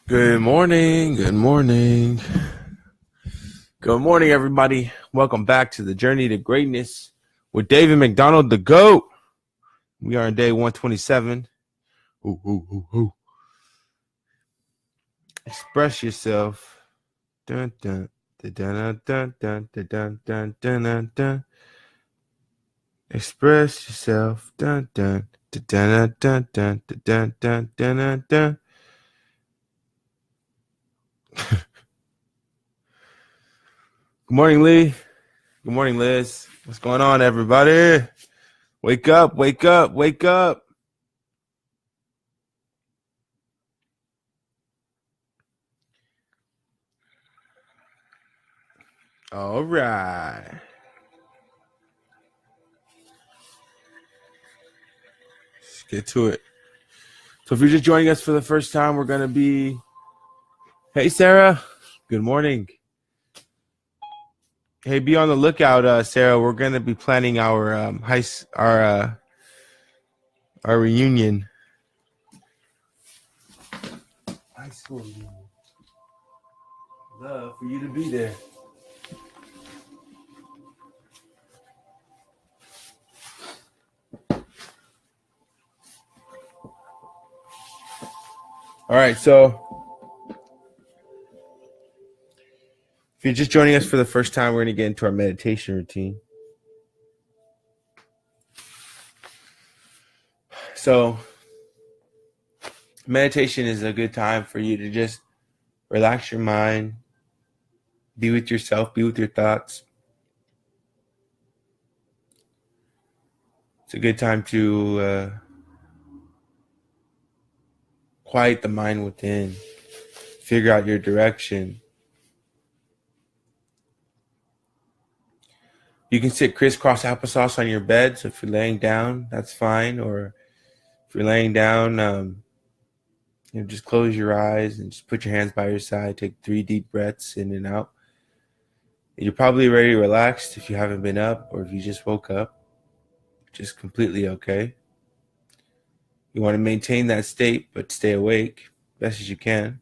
Good morning. Good morning. Good morning, everybody. Welcome back to the Journey to Greatness with David McDonald, the GOAT. We are on day 127. Ooh, ooh, ooh, ooh. Express yourself. Dun, dun, dun, dun, dun, dun, dun, dun, dun, dun, dun. Express yourself. Dun, dun, dun, dun, dun, dun, dun, dun, dun, dun, dun. Good morning, Lee. Good morning, Liz. What's going on, everybody? Wake up, wake up, wake up. All right. Let's get to it. So if you're just joining us for the first time, we're going to be... Hey, Sarah. Good morning. Hey, be on the lookout, Sarah. We're going to be planning our our reunion. High school reunion. Love for you to be there. All right, so if you're just joining us for the first time, we're going to get into our meditation routine. So meditation is a good time for you to just relax your mind, be with yourself, be with your thoughts. It's a good time to quiet the mind within, figure out your direction. You can sit crisscross applesauce on your bed. So if you're laying down, that's fine. Or if you're laying down, just close your eyes and just put your hands by your side. Take 3 deep breaths in and out. You're probably already relaxed if you haven't been up or if you just woke up, which is completely okay. You want to maintain that state, but stay awake best as you can.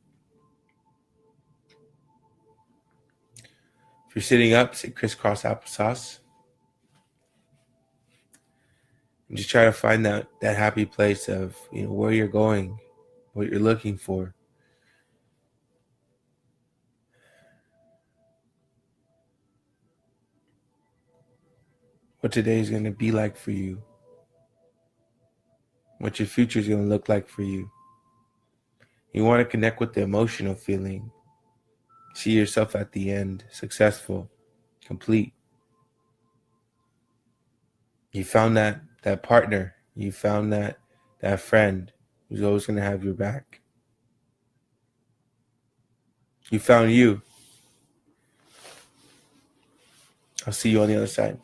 If you're sitting up, sit crisscross applesauce. And just try to find that happy place of where you're going, what you're looking for. What today is going to be like for you. What your future is going to look like for you. You want to connect with the emotional feeling. See yourself at the end, successful, complete. You found that partner. You found that friend who's always going to have your back. You found you. I'll see you on the other side.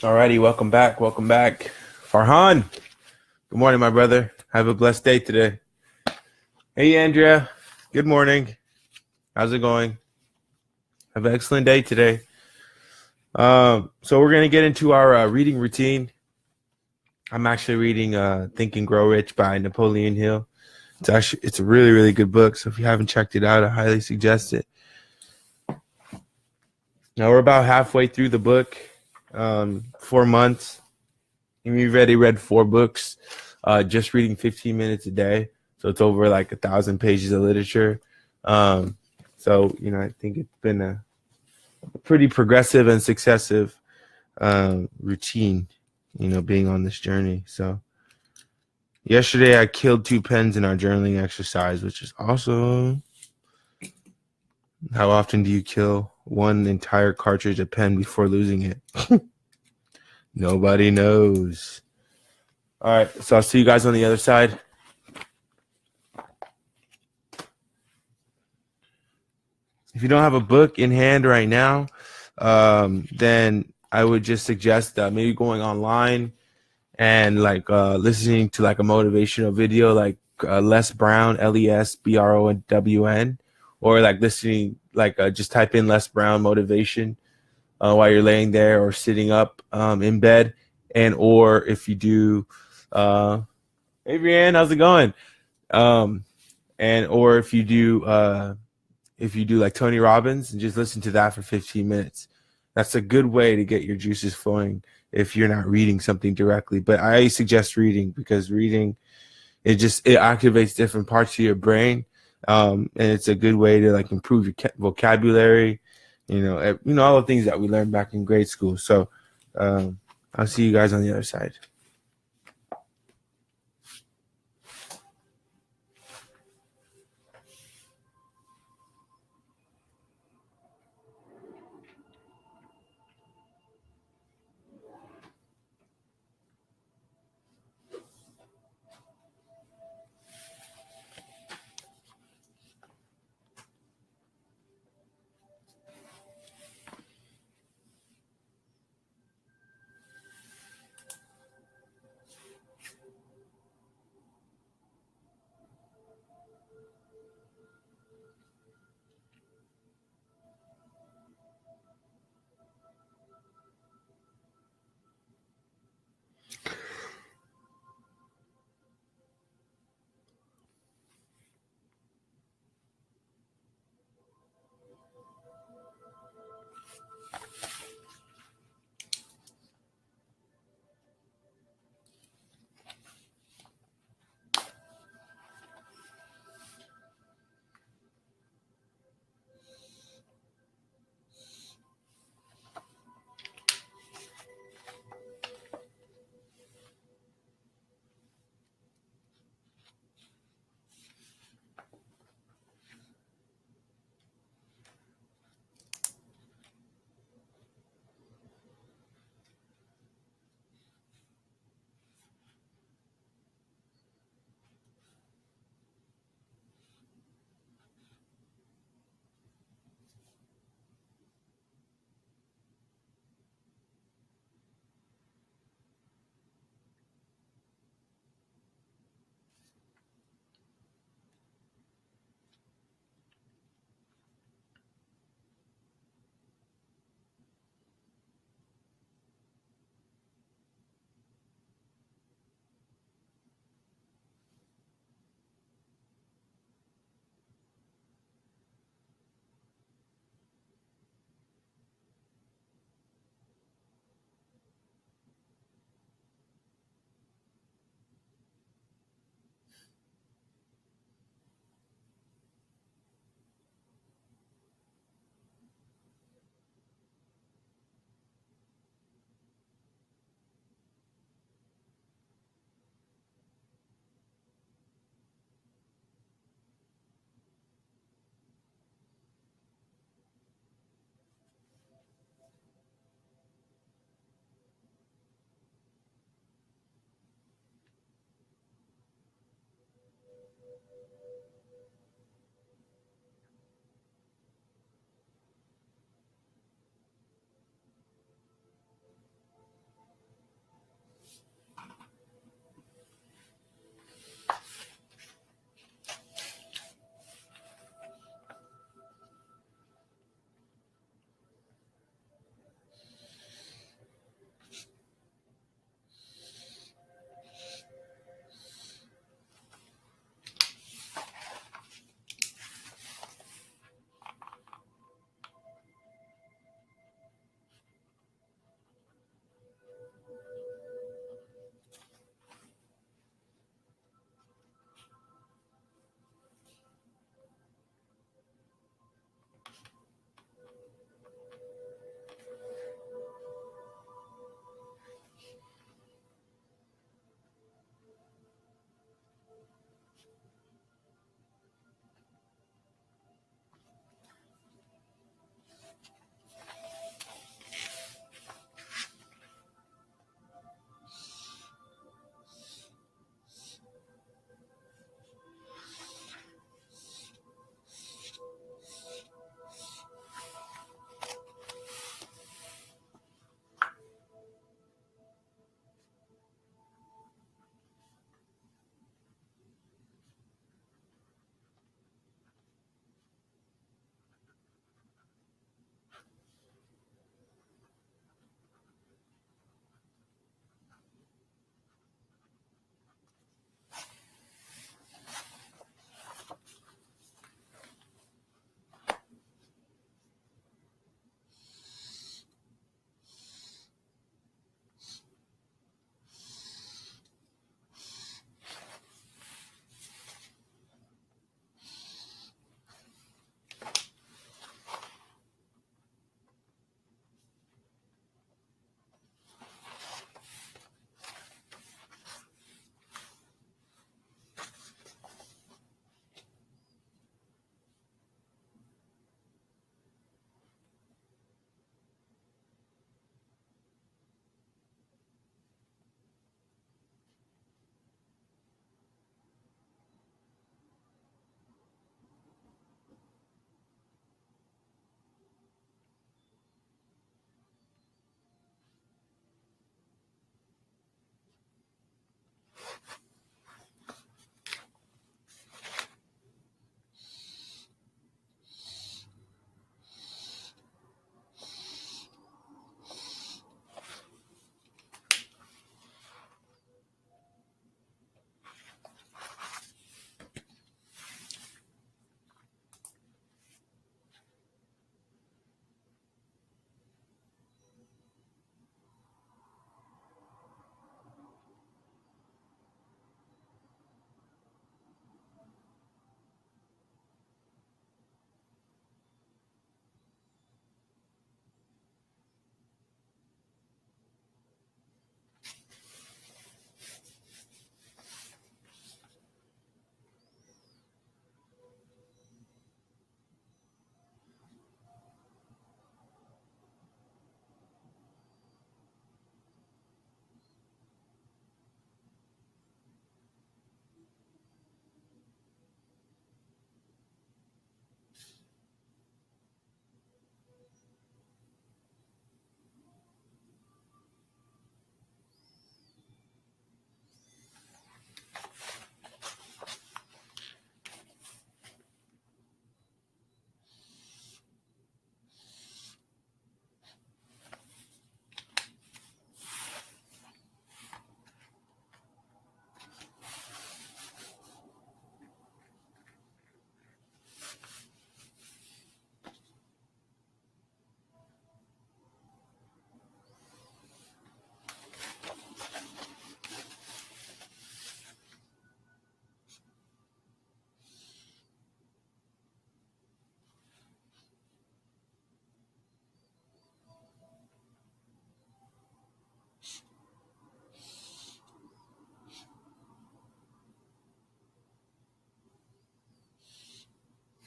Alrighty, welcome back. Welcome back. Farhan, good morning, my brother. Have a blessed day today. Hey, Andrea. Good morning. How's it going? Have an excellent day today. So we're going to get into our reading routine. I'm actually reading Think and Grow Rich by Napoleon Hill. It's a really, really good book. So if you haven't checked it out, I highly suggest it. Now we're about halfway through the book, 4 months. And we've already read 4 books, just reading 15 minutes a day. So it's over like 1,000 pages of literature. So, I think it's been a pretty progressive and successive routine, being on this journey. So yesterday I killed 2 pens in our journaling exercise, which is awesome. How often do you kill one entire cartridge of pen before losing it? Nobody knows. All right, so I'll see you guys on the other side. If you don't have a book in hand right now, then I would just suggest maybe going online and listening to like a motivational video like Les Brown, LESBROWN, or like listening, just type in Les Brown motivation while you're laying there or sitting up in bed. And or if you do, hey Brianne, how's it going? And or if you do like Tony Robbins and just listen to that for 15 minutes. That's a good way to get your juices flowing if you're not reading something directly. But I suggest reading because reading, it activates different parts of your brain. And it's a good way to like improve your vocabulary, all the things that we learned back in grade school. So I'll see you guys on the other side.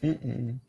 Mm-mm.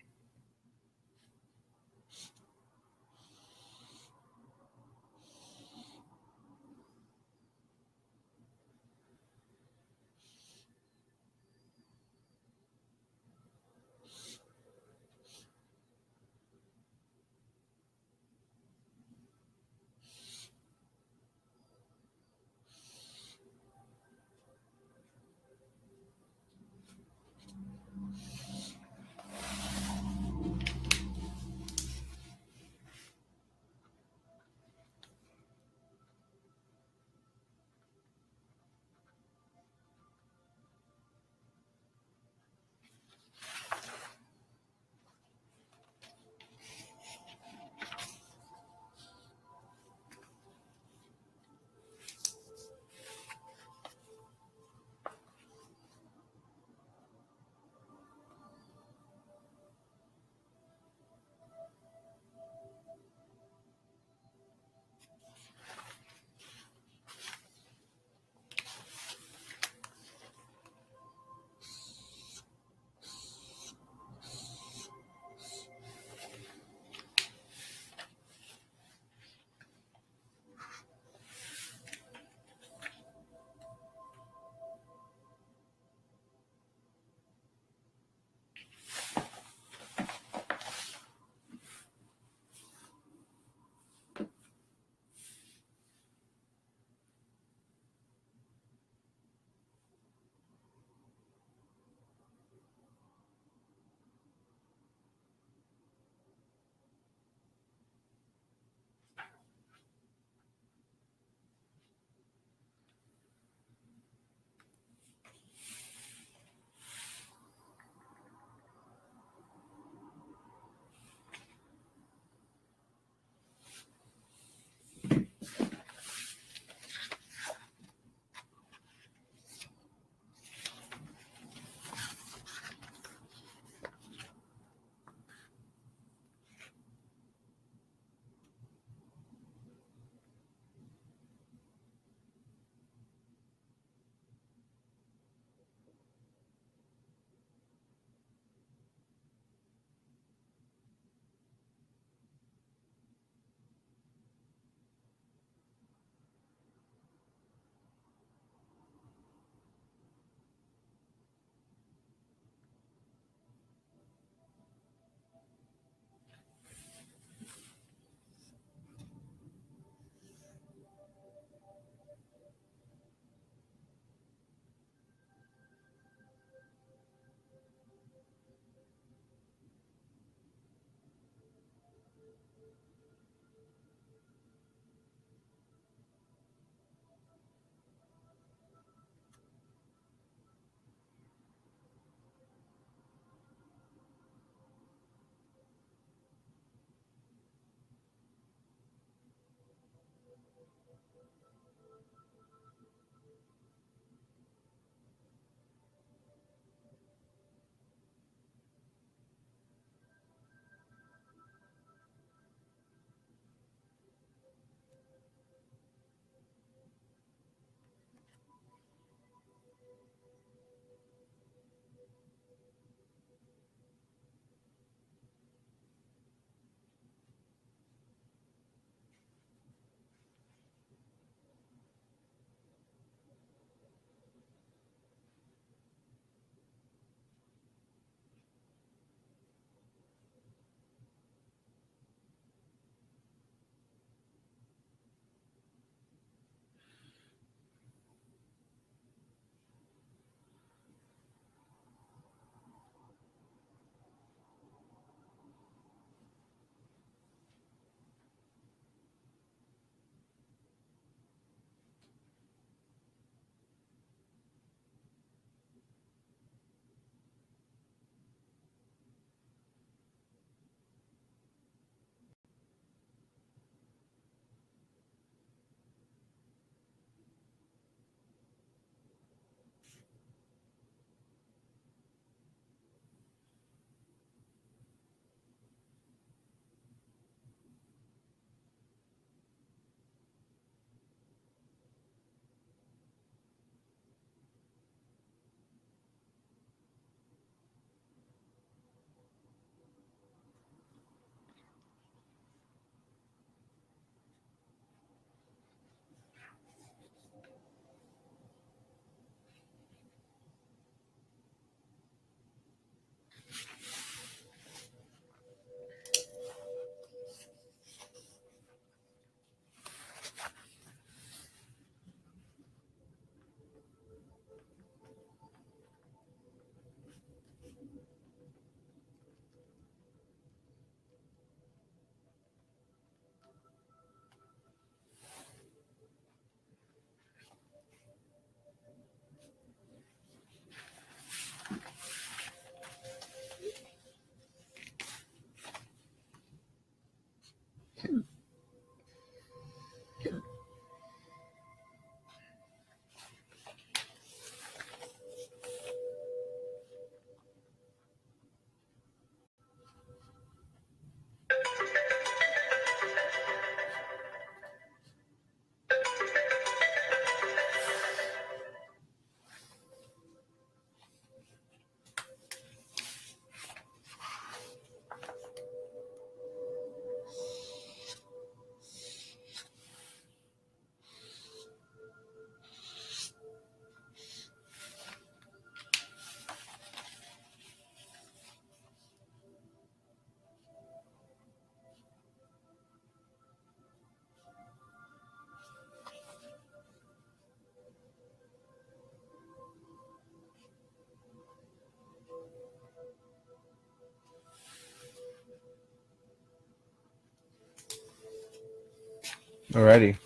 Alrighty.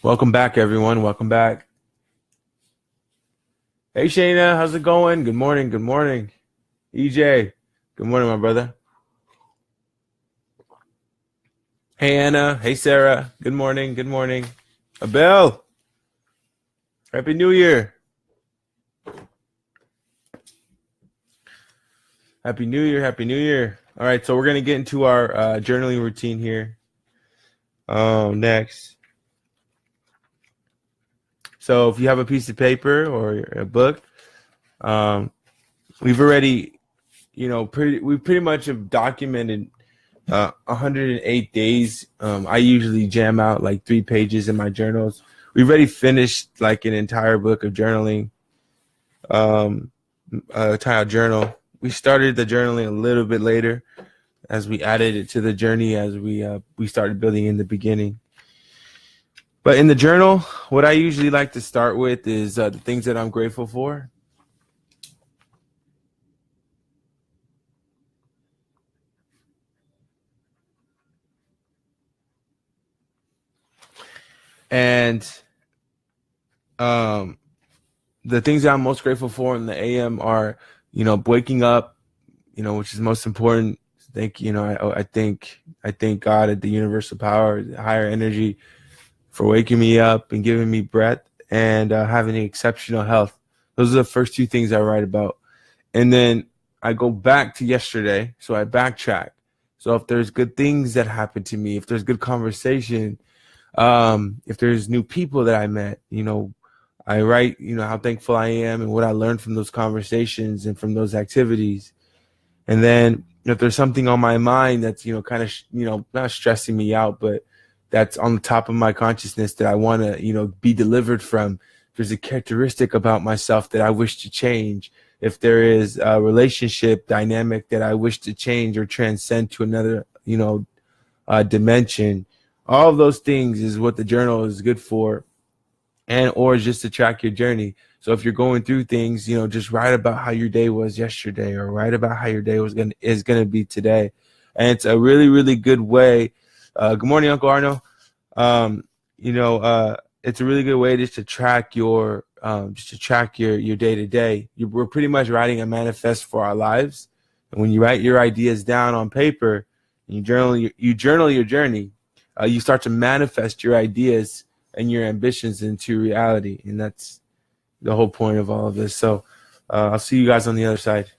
Welcome back, everyone. Welcome back. Hey, Shayna. How's it going? Good morning. Good morning. EJ. Good morning, my brother. Hey, Anna. Hey, Sarah. Good morning. Good morning. Abel. Happy New Year. Happy New Year. Happy New Year. All right. So we're going to get into our journaling routine here. Next. So if you have a piece of paper or a book, we've already, we pretty much have documented 108 days. I usually jam out like 3 pages in my journals. We've already finished like an entire book of journaling, entire journal. We started the journaling a little bit later as we added it to the journey as we started building in the beginning. But in the journal, what I usually like to start with is the things that I'm grateful for. And the things that I'm most grateful for in the AM are, waking up, which is most important. I thank God at the universal power, the higher energy, for waking me up and giving me breath and having exceptional health. Those are the first 2 things I write about. And then I go back to yesterday, so I backtrack. So if there's good things that happen to me, if there's good conversation, if there's new people that I met, I write, how thankful I am and what I learned from those conversations and from those activities. And then if there's something on my mind that's, kind of, not stressing me out, but that's on the top of my consciousness that I want to, be delivered from. If there's a characteristic about myself that I wish to change, if there is a relationship dynamic that I wish to change or transcend to another, dimension, all of those things is what the journal is good for, and or just to track your journey. So if you're going through things, just write about how your day was yesterday, or write about how your day is gonna be today, and it's a really really good way. Good morning, Uncle Arno. It's a really good way just to track your your day to day. We're pretty much writing a manifest for our lives, and when you write your ideas down on paper and you journal your journey, you start to manifest your ideas and your ambitions into reality. And that's the whole point of all of this. So I'll see you guys on the other side.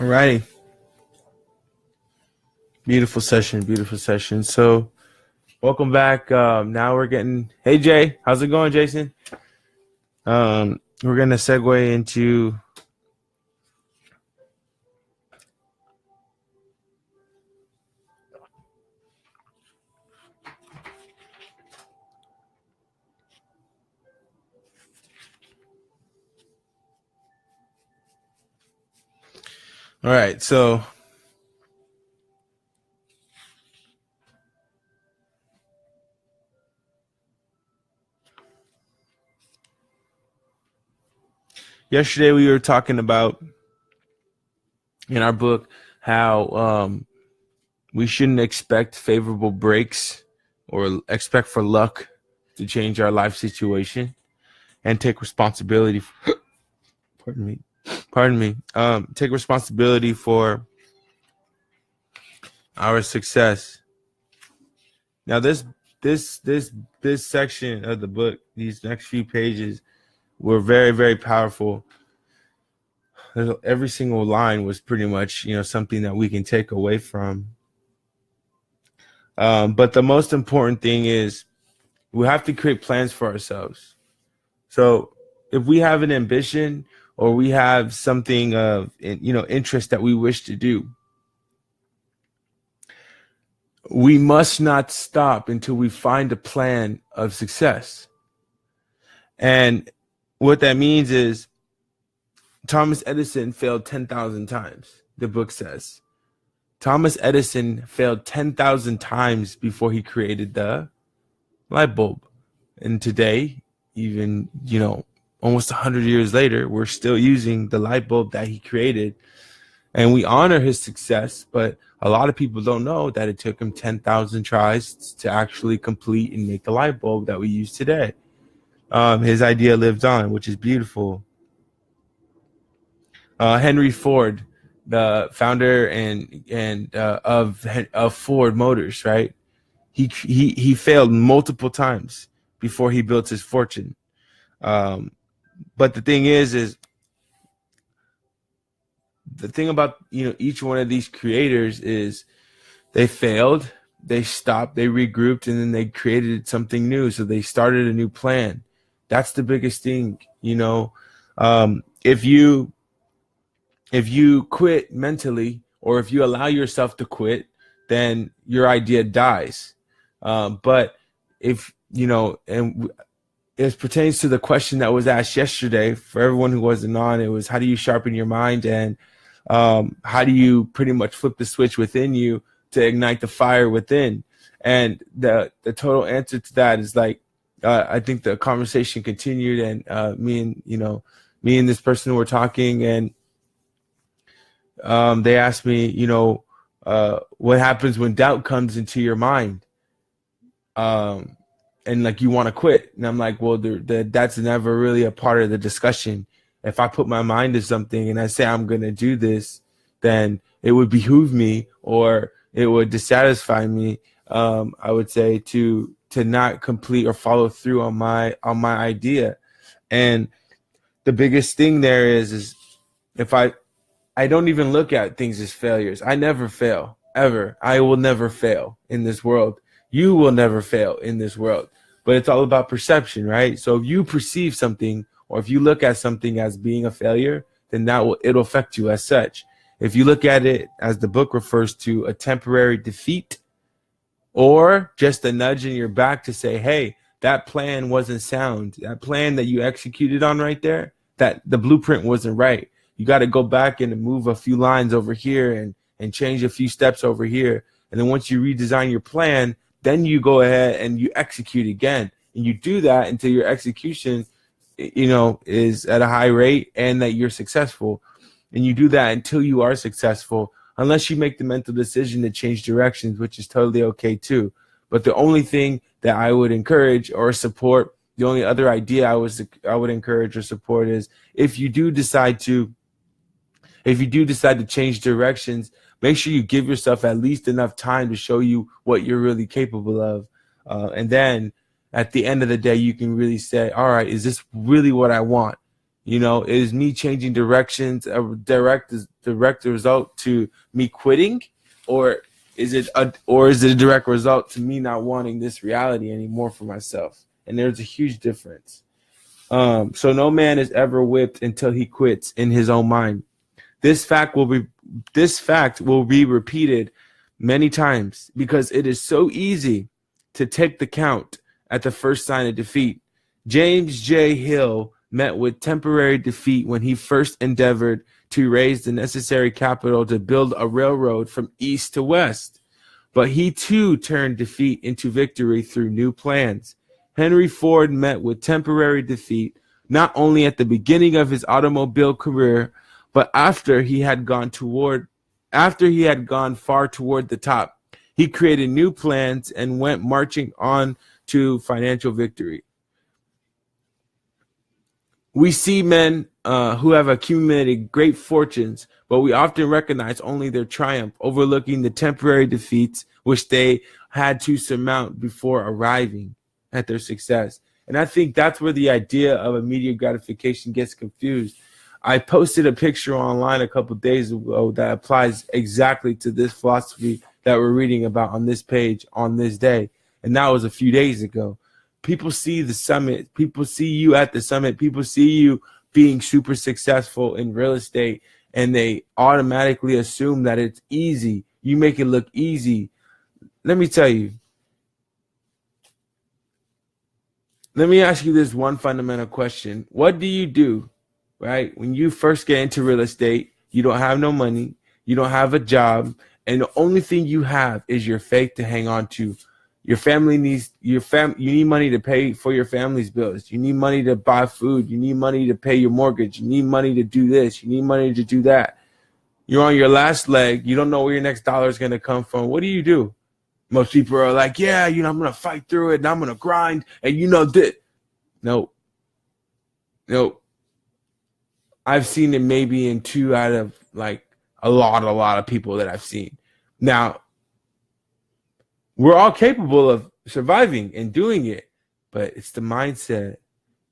All righty. Beautiful session. Beautiful session. So welcome back. Now we're getting, hey Jay, how's it going, Jason? We're going to segue into all right. So yesterday we were talking about in our book how we shouldn't expect favorable breaks or expect for luck to change our life situation, and take responsibility. Pardon me. Take responsibility for our success. Now, this section of the book, these next few pages, were very, very powerful. Every single line was pretty much, something that we can take away from. But the most important thing is we have to create plans for ourselves. So if we have an ambition or we have something of, interest that we wish to do, we must not stop until we find a plan of success. And what that means is Thomas Edison failed 10,000 times, the book says. Thomas Edison failed 10,000 times before he created the light bulb. And today, even, almost 100 years later, we're still using the light bulb that he created. And we honor his success, but a lot of people don't know that it took him 10,000 tries to actually complete and make the light bulb that we use today. His idea lived on, which is beautiful. Henry Ford, the founder of Ford Motors, right? He failed multiple times before he built his fortune. But the thing is the thing about each one of these creators is they failed, they stopped, they regrouped, and then they created something new. So they started a new plan. That's the biggest thing. If you quit mentally, or if you allow yourself to quit, then your idea dies. But if and it pertains to the question that was asked yesterday for everyone who wasn't on, it was how do you sharpen your mind, and how do you pretty much flip the switch within you to ignite the fire within? And the total answer to that is I think the conversation continued, and me and this person were talking, and they asked me, what happens when doubt comes into your mind? And you want to quit. And I'm like, well, that's never really a part of the discussion. If I put my mind to something and I say I'm going to do this, then it would behoove me, or it would dissatisfy me, I would say, to not complete or follow through on my idea. And the biggest thing there is if I don't even look at things as failures. I never fail, ever. I will never fail in this world. You will never fail in this world. But it's all about perception, right? So if you perceive something, or if you look at something as being a failure, then it'll affect you as such. If you look at it, as the book refers to, a temporary defeat, or just a nudge in your back to say, hey, that plan wasn't sound. That plan that you executed on right there, that the blueprint wasn't right. You got to go back and move a few lines over here and change a few steps over here. And then once you redesign your plan, then you go ahead and you execute again. And you do that until your execution, is at a high rate and that you're successful. And you do that until you are successful, unless you make the mental decision to change directions, which is totally okay too. But the only thing that I would encourage or support, the only other idea I would encourage or support is if you do decide to change directions, make sure you give yourself at least enough time to show you what you're really capable of. And then at the end of the day, you can really say, all right, is this really what I want? Is me changing directions a direct result to me quitting, or is it a direct result to me not wanting this reality anymore for myself? And there's a huge difference. So no man is ever whipped until he quits in his own mind. This fact will be repeated many times because it is so easy to take the count at the first sign of defeat. James J. Hill met with temporary defeat when he first endeavored to raise the necessary capital to build a railroad from east to west. But he too turned defeat into victory through new plans. Henry Ford met with temporary defeat not only at the beginning of his automobile career, but after he had gone far toward the top. He created new plans and went marching on to financial victory. We see men who have accumulated great fortunes, but we often recognize only their triumph, overlooking the temporary defeats which they had to surmount before arriving at their success. And I think that's where the idea of immediate gratification gets confused. I posted a picture online a couple of days ago that applies exactly to this philosophy that we're reading about on this page on this day. And that was a few days ago. People see the summit. People see you at the summit. People see you being super successful in real estate, and they automatically assume that it's easy. You make it look easy. Let me tell you. Let me ask you this one fundamental question. What do you do, right? When you first get into real estate, you don't have no money, you don't have a job, and the only thing you have is your faith to hang on to. Your family needs you need money to pay for your family's bills. You need money to buy food. You need money to pay your mortgage. You need money to do this. You need money to do that. You're on your last leg. You don't know where your next dollar is going to come from. What do? Most people are like, yeah, I'm going to fight through it and I'm going to grind. And that. No. I've seen it maybe in 2 out of like a lot of people that I've seen. Now, we're all capable of surviving and doing it, but it's the mindset.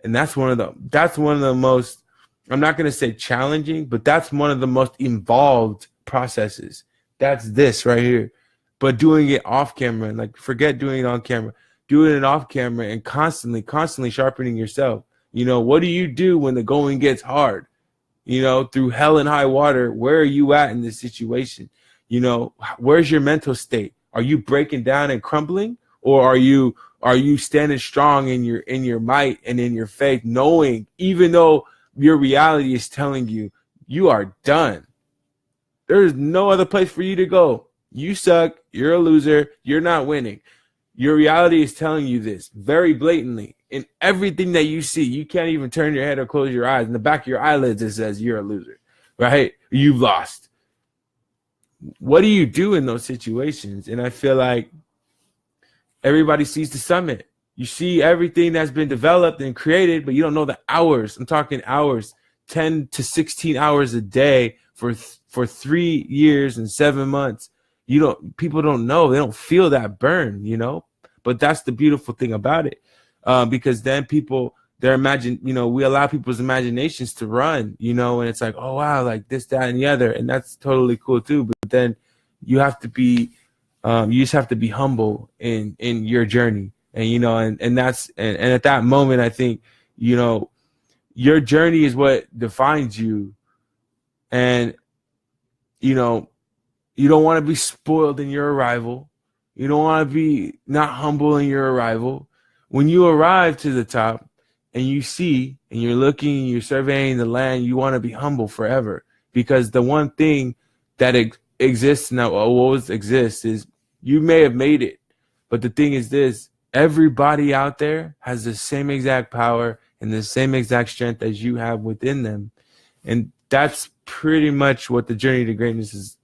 And that's one of the most, I'm not going to say challenging, but that's one of the most involved processes. That's this right here. But doing it off camera, and like forget doing it on camera, doing it off camera and constantly sharpening yourself. What do you do when the going gets hard? Through hell and high water, where are you at in this situation? Where's your mental state? Are you breaking down and crumbling, or are you standing strong in your might and in your faith, knowing even though your reality is telling you you are done, there's no other place for you to go. You suck. You're a loser. You're not winning. Your reality is telling you this very blatantly in everything that you see. You can't even turn your head or close your eyes. In the back of your eyelids, it says you're a loser, right? You've lost. What do you do in those situations? And I feel like everybody sees the summit. You see everything that's been developed and created, but you don't know the hours. I'm talking hours, 10 to 16 hours a day for 3 years and 7 months. People don't know. They don't feel that burn, but that's the beautiful thing about it. Because then we allow people's imaginations to run, and it's like, oh wow, like this, that, and the other. And that's totally cool too. But then you have to be, you just have to be humble in your journey. And, and at that moment, I think, your journey is what defines you. And, you don't want to be spoiled in your arrival. You don't want to be not humble in your arrival. When you arrive to the top and you see and you're looking, you're surveying the land, you want to be humble forever, because the one thing that exists now, always exists, is you may have made it. But the thing is this, everybody out there has the same exact power and the same exact strength as you have within them. And that's pretty much what the journey to greatness is.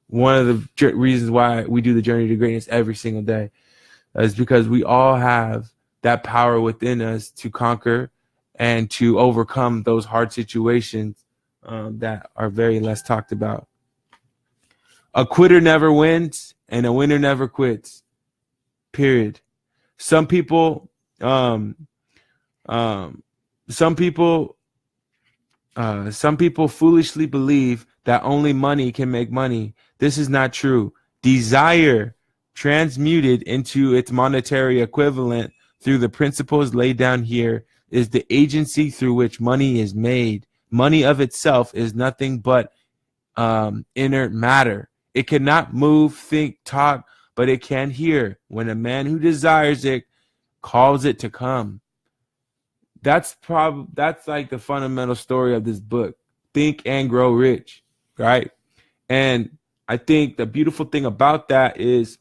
One of the reasons why we do the journey to greatness every single day is because we all have that power within us to conquer and to overcome those hard situations that are very less talked about. A quitter never wins and a winner never quits. Period. Some people Some people foolishly believe that only money can make money. This is not true. Desire, transmuted into its monetary equivalent through the principles laid down here, is the agency through which money is made. Money of itself is nothing but inert matter. It cannot move, think, talk, but it can hear. When a man who desires it calls it to come. That's like the fundamental story of this book. Think and Grow Rich, right? And I think the beautiful thing about that is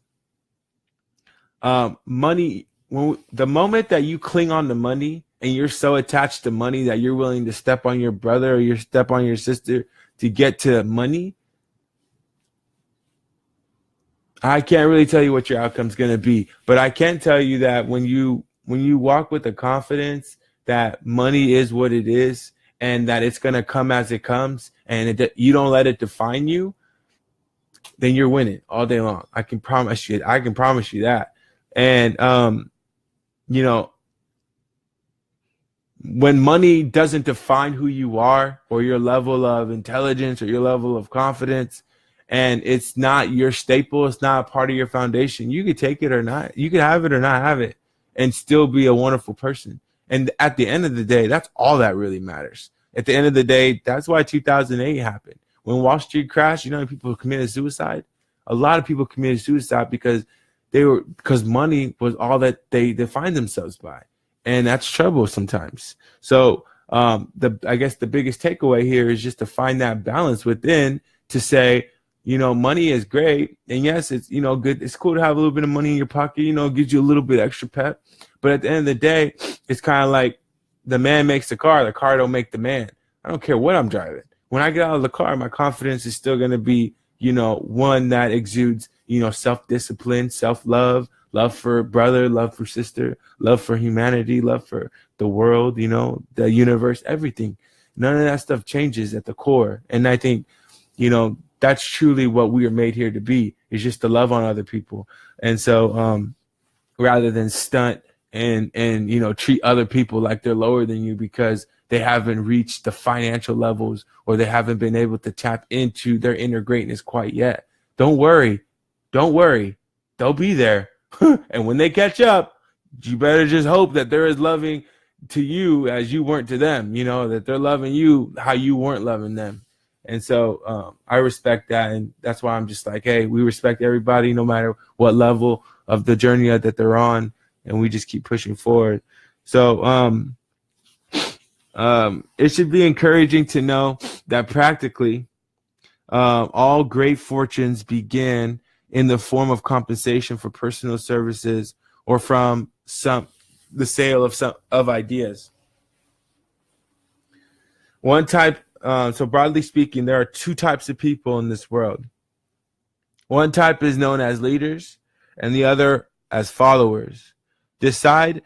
money. The moment that you cling on to money and you're so attached to money that you're willing to step on your brother or you step on your sister to get to money, I can't really tell you what your outcome's going to be. But I can tell you that when you walk with the confidence that money is what it is and that it's going to come as it comes and you don't let it define you, then you're winning all day long. I can promise you that. And, when money doesn't define who you are or your level of intelligence or your level of confidence, and it's not your staple, it's not a part of your foundation, you could take it or not. You could have it or not have it and still be a wonderful person. And at the end of the day, that's all that really matters. At the end of the day, that's why 2008 happened. When Wall Street crashed, people committed suicide. A lot of people committed suicide because money was all that they defined themselves by. And that's trouble sometimes. So I guess the biggest takeaway here is just to find that balance within to say, money is great. And yes, it's, good. It's cool to have a little bit of money in your pocket, it gives you a little bit extra pep. But at the end of the day, it's kind of like the man makes the car don't make the man. I don't care what I'm driving. When I get out of the car, my confidence is still going to be, one that exudes, self-discipline, self-love, love for brother, love for sister, love for humanity, love for the world, the universe, everything. None of that stuff changes at the core. And I think, that's truly what we are made here to be, is just to love on other people. And so rather than stunt and treat other people like they're lower than you because they haven't reached the financial levels or they haven't been able to tap into their inner greatness quite yet. Don't worry. They'll be there. And when they catch up, you better just hope that they're as loving to you as you weren't to them, that they're loving you how you weren't loving them. And so I respect that. And that's why I'm just like, hey, we respect everybody no matter what level of the journey that they're on. And we just keep pushing forward. So it should be encouraging to know that practically all great fortunes begin in the form of compensation for personal services or from the sale of ideas. One type, so broadly speaking, there are two types of people in this world. One type is known as leaders and the other as followers. Decide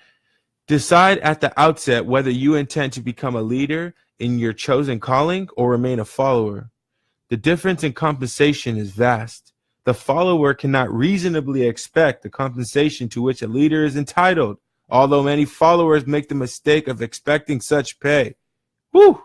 at the outset whether you intend to become a leader in your chosen calling or remain a follower. The difference in compensation is vast. The follower cannot reasonably expect the compensation to which a leader is entitled, although many followers make the mistake of expecting such pay. Whew!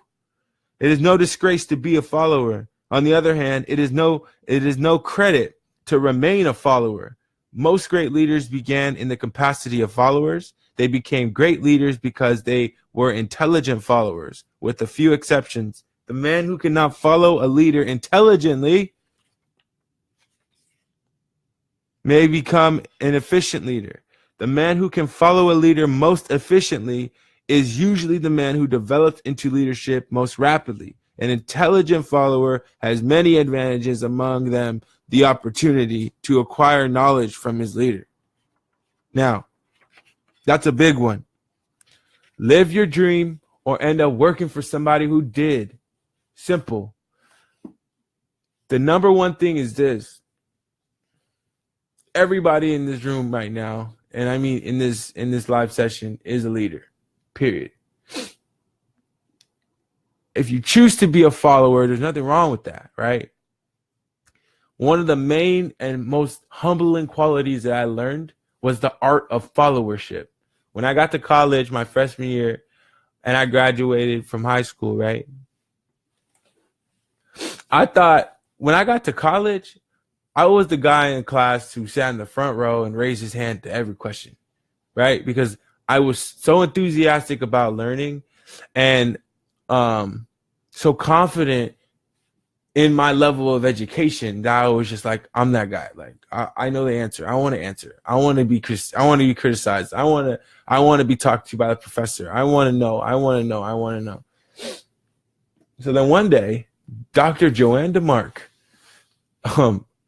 It is no disgrace to be a follower. On the other hand, it is no credit to remain a follower. Most great leaders began in the capacity of followers. They became great leaders because they were intelligent followers, with a few exceptions. The man who cannot follow a leader intelligently may become an efficient leader. The man who can follow a leader most efficiently is usually the man who develops into leadership most rapidly. An intelligent follower has many advantages, among them the opportunity to acquire knowledge from his leader. Now, that's a big one. Live your dream or end up working for somebody who did. Simple. The number one thing is this. Everybody in this room right now, and I mean in this live session, is a leader. Period. If you choose to be a follower, there's nothing wrong with that, right? One of the main and most humbling qualities that I learned was the art of followership. When I got to college my freshman year and I graduated from high school, right? I thought when I got to college, I was the guy in class who sat in the front row and raised his hand to every question, right? Because I was so enthusiastic about learning and so confident in my level of education that I was just like, I'm that guy. Like, I know the answer. I want to answer. I want to be criticized. I want to be talked to by the professor. I want to know. I want to know. I want to know. So then one day, Dr. Joanne DeMark,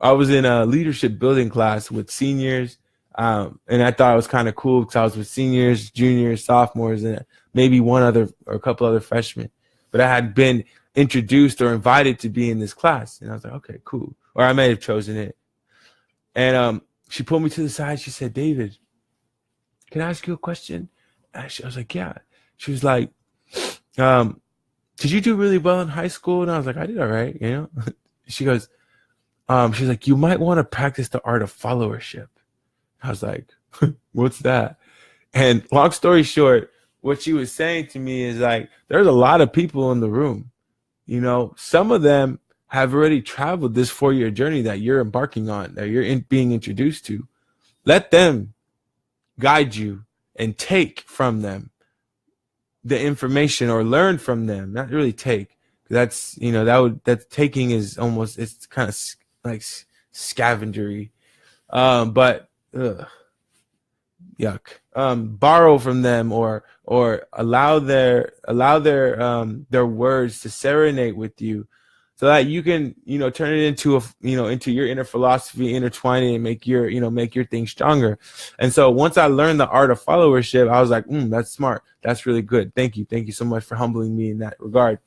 I was in a leadership building class with seniors, and I thought it was kind of cool because I was with seniors, juniors, sophomores, and maybe one other or a couple other freshmen. But I had been introduced or invited to be in this class, and I was like, okay, cool. Or I may have chosen it. And she pulled me to the side. She said, David, can I ask you a question? I was like, yeah. She was like, did you do really well in high school? And I was like, I did all right, you know. She goes, she's like, you might want to practice the art of followership. I was like, what's that? And long story short, what she was saying to me is like, there's a lot of people in the room. You know, some of them have already traveled this 4-year journey that you're embarking on, that you're being introduced to. Let them guide you and take from them the information or learn from them. Not really take. That's, you know, that taking is almost, it's kind of like scavengery. But yuck. Borrow from them or allow their words to serenade with you, so that you can, you know, turn it into into your inner philosophy, intertwine it and make your thing stronger. And so once I learned the art of followership, I was like, that's smart. That's really good. Thank you so much for humbling me in that regard.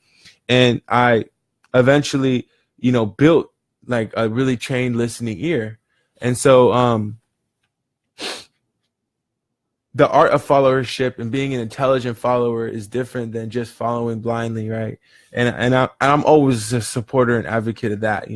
And I eventually, built like a really trained listening ear. And so the art of followership and being an intelligent follower is different than just following blindly, right? And I'm always a supporter and advocate of that,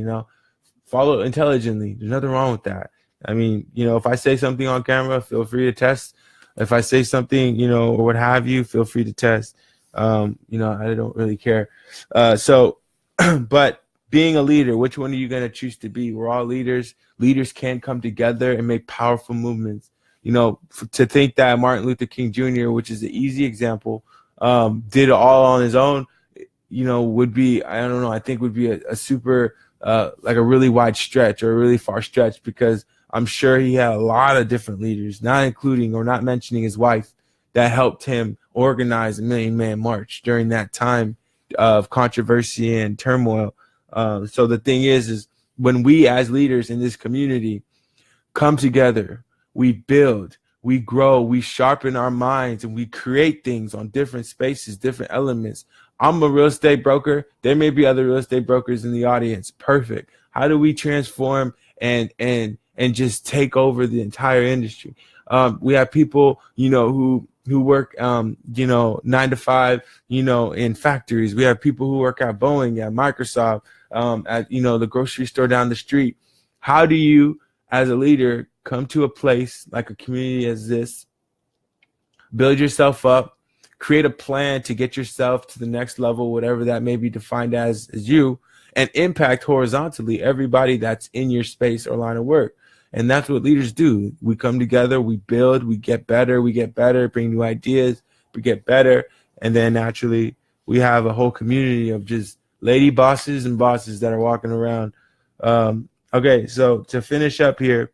follow intelligently. There's nothing wrong with that. I mean, if I say something on camera, feel free to test. If I say something, or what have you, feel free to test. I don't really care. But being a leader, which one are you going to choose to be? We're all leaders. Leaders can come together and make powerful movements. To think that Martin Luther King Jr., which is the easy example, did it all on his own, would be, I don't know, I think would be a super, like a really wide stretch or a really far stretch, because I'm sure he had a lot of different leaders, not including or not mentioning his wife, that helped him organize a Million Man March during that time of controversy and turmoil. So the thing is when we as leaders in this community come together, we build, we grow, we sharpen our minds, and we create things on different spaces, different elements. I'm a real estate broker. There may be other real estate brokers in the audience. Perfect. How do we transform and just take over the entire industry? We have people, who work, 9 to 5, in factories. We have people who work at Boeing, at Microsoft, at, the grocery store down the street. How do you, as a leader, come to a place like a community as this, build yourself up, create a plan to get yourself to the next level, whatever that may be defined as you, and impact horizontally everybody that's in your space or line of work? And that's what leaders do. We come together, we build, we get better, bring new ideas, we get better. And then naturally we have a whole community of just lady bosses and bosses that are walking around. Okay, so to finish up here,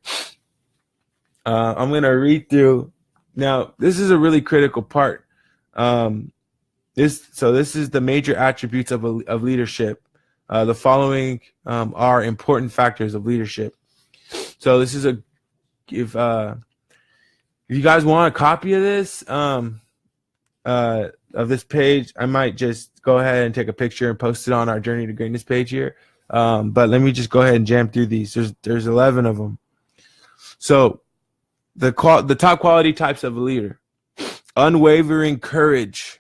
I'm going to read through. Now, this is a really critical part. This is the major attributes of leadership. The following are important factors of leadership. So this is if you guys want a copy of this page, I might just go ahead and take a picture and post it on our Journey to Greatness page here. But let me just go ahead and jam through these. There's 11 of them. So the top quality types of a leader: unwavering courage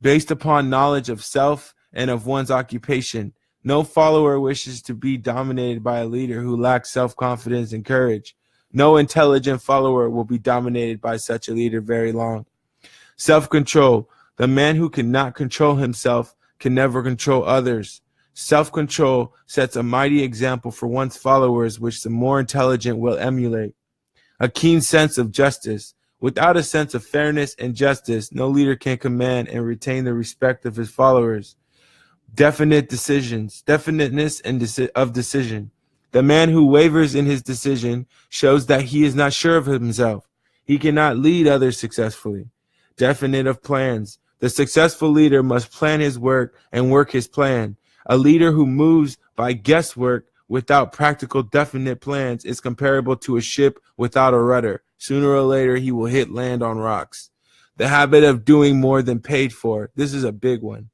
based upon knowledge of self and of one's occupation. No follower wishes to be dominated by a leader who lacks self-confidence and courage. No intelligent follower will be dominated by such a leader very long. Self-control: the man who cannot control himself can never control others. Self-control sets a mighty example for one's followers, which the more intelligent will emulate. A keen sense of justice. Without a sense of fairness and justice, no leader can command and retain the respect of his followers. Definiteness of decision. The man who wavers in his decision shows that he is not sure of himself. He cannot lead others successfully. Definite of plans. The successful leader must plan his work and work his plan. A leader who moves by guesswork without practical definite plans is comparable to a ship without a rudder. Sooner or later, he will hit land on rocks. The habit of doing more than paid for. This is a big one.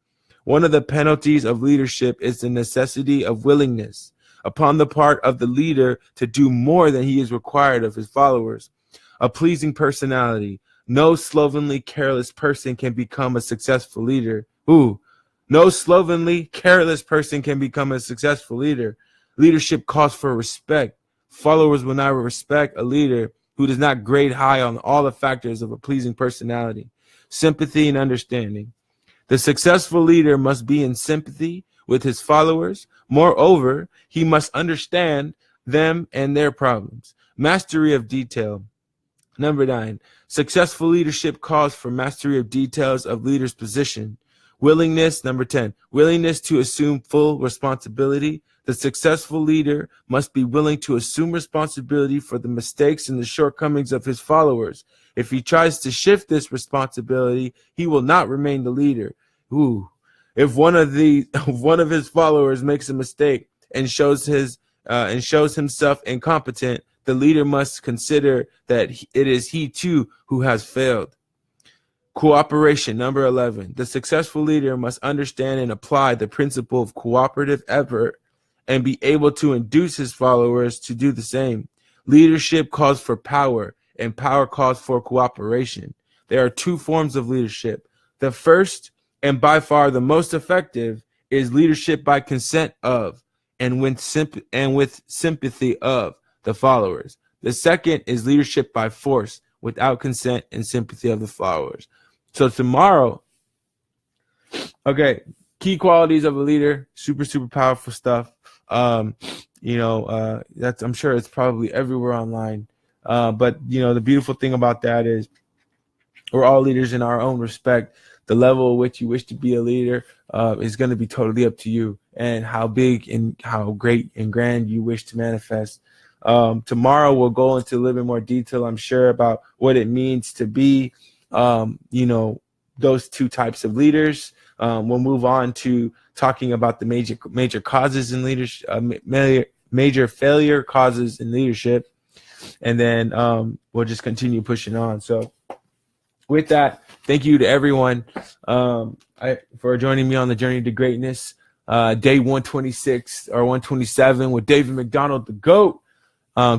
One of the penalties of leadership is the necessity of willingness upon the part of the leader to do more than he is required of his followers. A pleasing personality. No slovenly, careless person can become a successful leader. No slovenly, careless person can become a successful leader. Leadership calls for respect. Followers will not respect a leader who does not grade high on all the factors of a pleasing personality. Sympathy and understanding. The successful leader must be in sympathy with his followers. Moreover, he must understand them and their problems. Mastery of detail. Number 9, successful leadership calls for mastery of details of leader's position. Willingness, number 10, willingness to assume full responsibility. The successful leader must be willing to assume responsibility for the mistakes and the shortcomings of his followers. If he tries to shift this responsibility, he will not remain the leader. If one of his followers makes a mistake and shows himself incompetent, the leader must consider that it is he too who has failed. Cooperation, number 11. The successful leader must understand and apply the principle of cooperative effort and be able to induce his followers to do the same. Leadership calls for power, and power calls for cooperation. There are 2 forms of leadership. The first, and by far the most effective, is leadership by consent of and with sympathy of the followers. The second is leadership by force, without consent and sympathy of the followers. So tomorrow, key qualities of a leader, super powerful stuff. I'm sure it's probably everywhere online. But the beautiful thing about that is we're all leaders in our own respect. The level at which you wish to be a leader is going to be totally up to you, and how big and how great and grand you wish to manifest. Tomorrow we'll go into a little bit more detail, I'm sure, about what it means to be, those 2 types of leaders. We'll move on to talking about the major causes in leadership, major failure causes in leadership, and then we'll just continue pushing on. So with that, thank you to everyone for joining me on the journey to greatness. Day 126 or 127 with David McDonald, the GOAT.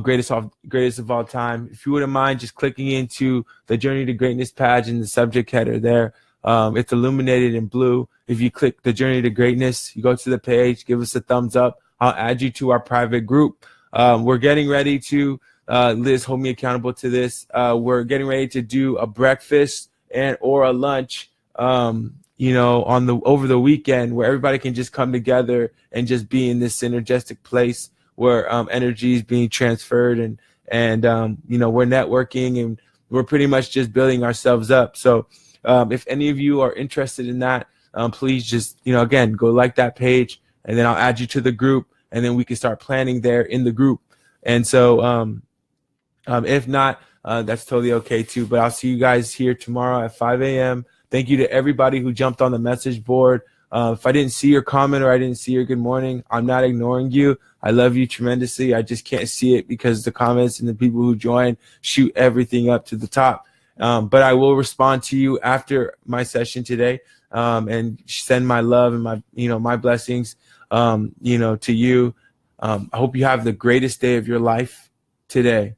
Greatest of all time. If you wouldn't mind just clicking into the Journey to Greatness page in the subject header there. It's illuminated in blue. If you click the Journey to Greatness, you go to the page, give us a thumbs up. I'll add you to our private group. We're getting ready to, Liz, hold me accountable to this. We're getting ready to do a breakfast or a lunch, over the weekend, where everybody can just come together and just be in this synergistic place where energy is being transferred and we're networking and we're pretty much just building ourselves up. So if any of you are interested in that, please just, again, go like that page, and then I'll add you to the group, and then we can start planning there in the group. And so if not, that's totally okay too. But I'll see you guys here tomorrow at 5 a.m. Thank you to everybody who jumped on the message board. If I didn't see your comment or I didn't see your good morning, I'm not ignoring you. I love you tremendously. I just can't see it because the comments and the people who join shoot everything up to the top. But I will respond to you after my session today, and send my love and my blessings, to you. I hope you have the greatest day of your life today.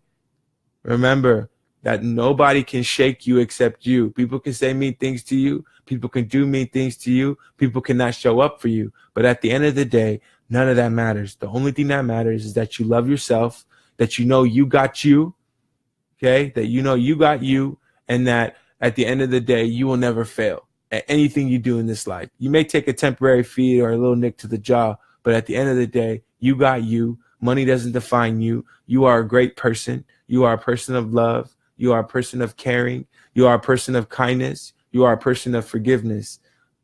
Remember that nobody can shake you except you. People can say mean things to you. People can do mean things to you. People cannot show up for you. But at the end of the day, none of that matters. The only thing that matters is that you love yourself, that you got you, okay? That you got you, and that at the end of the day, you will never fail. at anything you do in this life. You may take a temporary fee or a little nick to the jaw, but at the end of the day, you got you. Money doesn't define you. You are a great person. You are a person of love. You are a person of caring. You are a person of kindness. You are a person of forgiveness.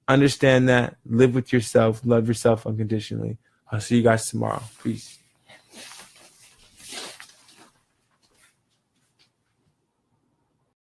Understand that. Live with yourself. Love yourself unconditionally. I'll see you guys tomorrow. Peace.